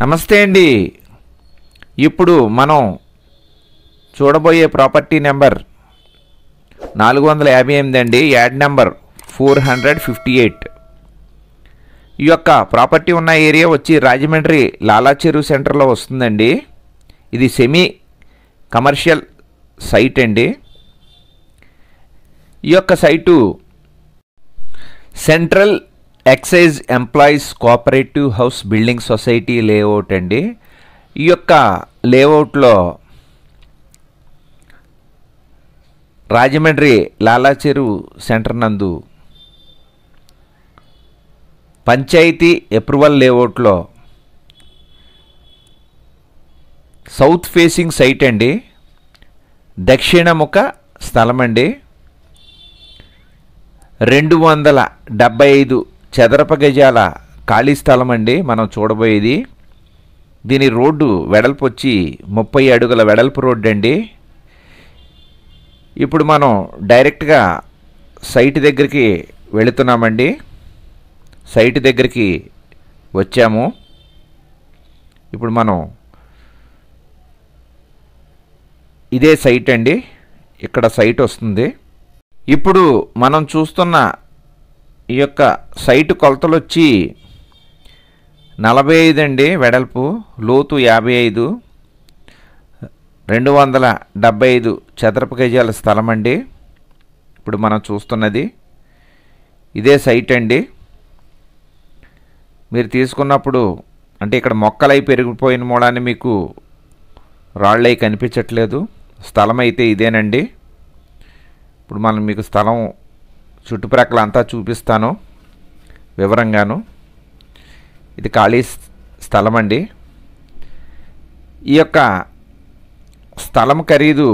నమస్తే అండి. ఇప్పుడు మనం చూడబోయే ప్రాపర్టీ నెంబర్ 458 అండి. Add number 458. ఈ యొక్క ప్రాపర్టీ ఉన్న ఏరియా వచ్చి రాజమండ్రి లాలా చెరువు సెంటర్లో వస్తుందండి. ఇది సెమీ కమర్షియల్ సైట్ అండి. ఈ యొక్క site central excise employees cooperative house building society layout అండి. ఈ యొక్క లేఅవుట్లో రాజమండ్రి లాలా చెరువు సెంటర్ నందు పంచాయతీ అప్రూవల్ లేఅవుట్లో సౌత్ ఫేసింగ్ సైట్ అండి. దక్షిణముఖ స్థలం అండి. 275 చదరపు గజాల ఖాళీ స్థలం అండి మనం చూడబోయేది. దీని రోడ్డు వెడల్పు వచ్చి 30 అడుగుల వెడల్పు రోడ్డు అండి. ఇప్పుడు మనం డైరెక్ట్గా సైట్ దగ్గరికి వెళుతున్నామండి. సైట్ దగ్గరికి వచ్చాము. ఇప్పుడు మనం ఇదే సైట్ అండి. ఇక్కడ సైట్ వస్తుంది. ఇప్పుడు మనం చూస్తున్న ఈ యొక్క సైటు కొలతలు వచ్చి 45 అండి వెడల్పు, లోతు 55, 275 చదరపు గజాల స్థలం అండి. ఇప్పుడు మనం చూస్తున్నది ఇదే సైట్ అండి. మీరు తీసుకున్నప్పుడు అంటే ఇక్కడ మొక్కలై పెరిగిపోయిన మూలాన్ని మీకు రాళ్ళై కనిపించట్లేదు. స్థలం అయితే ఇదేనండి. ఇప్పుడు మనం మీకు స్థలం చుట్టుప్రక్కల అంతా చూపిస్తాను వివరంగాను. ఇది ఖాళీ స్థలం అండి. ఈ యొక్క స్థలం ఖరీదు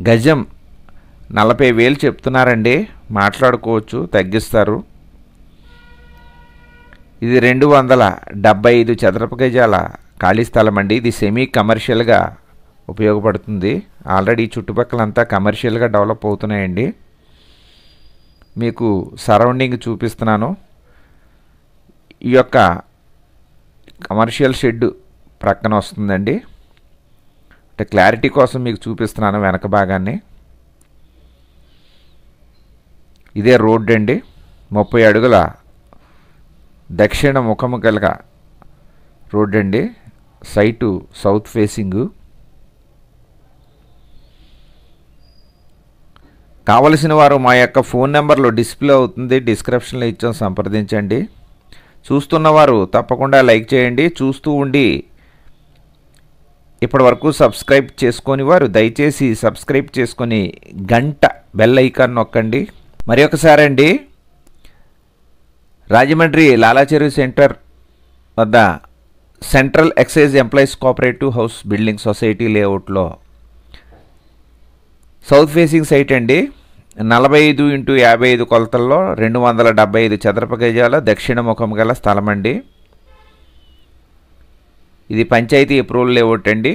గజం 40,000 చెప్తున్నారండి. మాట్లాడుకోవచ్చు, తగ్గిస్తారు. ఇది 275 చదరపు గజాల ఖాళీ స్థలం అండి. ఇది సెమీ కమర్షియల్గా ఉపయోగపడుతుంది. ఆల్రెడీ చుట్టుపక్కలంతా కమర్షియల్గా డెవలప్ అవుతున్నాయండి. మీకు సరౌండింగ్ చూపిస్తున్నాను. ఈ యొక్క కమర్షియల్ షెడ్ ప్రక్కన వస్తుందండి. అంటే క్లారిటీ కోసం మీకు చూపిస్తున్నాను వెనక భాగాన్ని. ఇదే రోడ్ అండి. 30 అడుగుల దక్షిణ ముఖము గల రోడ్ అండి. Site south facing. కావలసిన వారు మా యొక్క ఫోన్ నెంబర్లో డిస్ప్లే అవుతుంది, డిస్క్రిప్షన్లో ఇచ్చాం, సంప్రదించండి. చూస్తున్నవారు తప్పకుండా లైక్ చేయండి. చూస్తూ ఉండి ఇప్పటి వరకు సబ్స్క్రైబ్ చేసుకొని వారు దయచేసి సబ్స్క్రైబ్ చేసుకొని గంట బెల్ ఐకాన్ నొక్కండి. మరి ఒకసారి అండి, రాజమండ్రి లాలా చెరువు సెంటర్ వద్ద central excise employees cooperative house building society లేఅవుట్లో సౌత్ ఫేసింగ్ సైట్ అండి. 45 × 55 కొలతల్లో 275 చదరపు గజాల దక్షిణ ముఖం గల స్థలం అండి. ఇది పంచాయతీ అప్రూవల్ లేఅవుట్ అండి.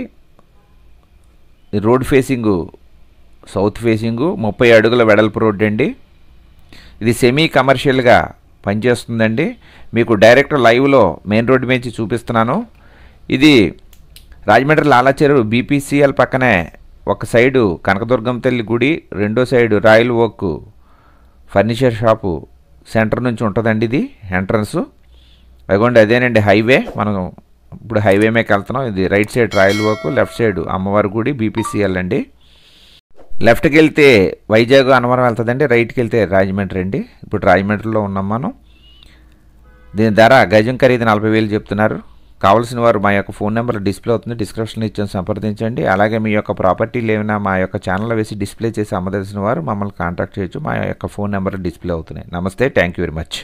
రోడ్ ఫేసింగు సౌత్ ఫేసింగు, 30 అడుగుల వెడల్పు రోడ్ అండి. ఇది సెమీ కమర్షియల్గా పనిచేస్తుందండి. మీకు డైరెక్ట్ లైవ్లో మెయిన్ రోడ్డు నుంచి చూపిస్తున్నాను. ఇది రాజమండ్రి లాలా చెరువు బీపీసీఎల్ పక్కనే ఒక సైడు కనకదుర్గం తల్లి గుడి, రెండో సైడు రాయల్ ఓక్ ఫర్నిచర్ షాపు సెంటర్ నుంచి ఉంటుందండి. ఇది ఎంట్రన్స్. అదిగోండి అదేనండి హైవే. మనం ఇప్పుడు హైవే మీదకి వెళ్తున్నాం. ఇది రైట్ సైడ్ రాయల్ ఓక్, లెఫ్ట్ సైడ్ అమ్మవారి గుడి బీపీసీఎల్ అండి. లెఫ్ట్కి వెళ్తే వైజాగ్ అన్నవరం వెళ్తుందండి. రైట్కి వెళ్తే రాజమండ్రి అండి. ఇప్పుడు రాజమండ్రిలో ఉన్నాం మనం. దీని ధర గజం ఖరీదు 40,000 చెప్తున్నారు. కావాల్సిన వారు మా యొక్క ఫోన్ నెంబర్ డిస్ప్లే అవుతుంది, డిస్క్రిప్షన్లో ఇచ్చాను, సంప్రదించండి. అలాగే మీ యొక్క ప్రాపర్టీలు ఏమైనా మా యొక్క ఛానల్లో వేసి డిస్ప్లే చేసి అమ్మదలిసిన వారు మమ్మల్ని కాంటాక్ట్ చేయొచ్చు. మా యొక్క ఫోన్ నెంబర్ డిస్ప్లే అవుతున్నాయి. నమస్తే, థ్యాంక్ యూ వెరీ మచ్.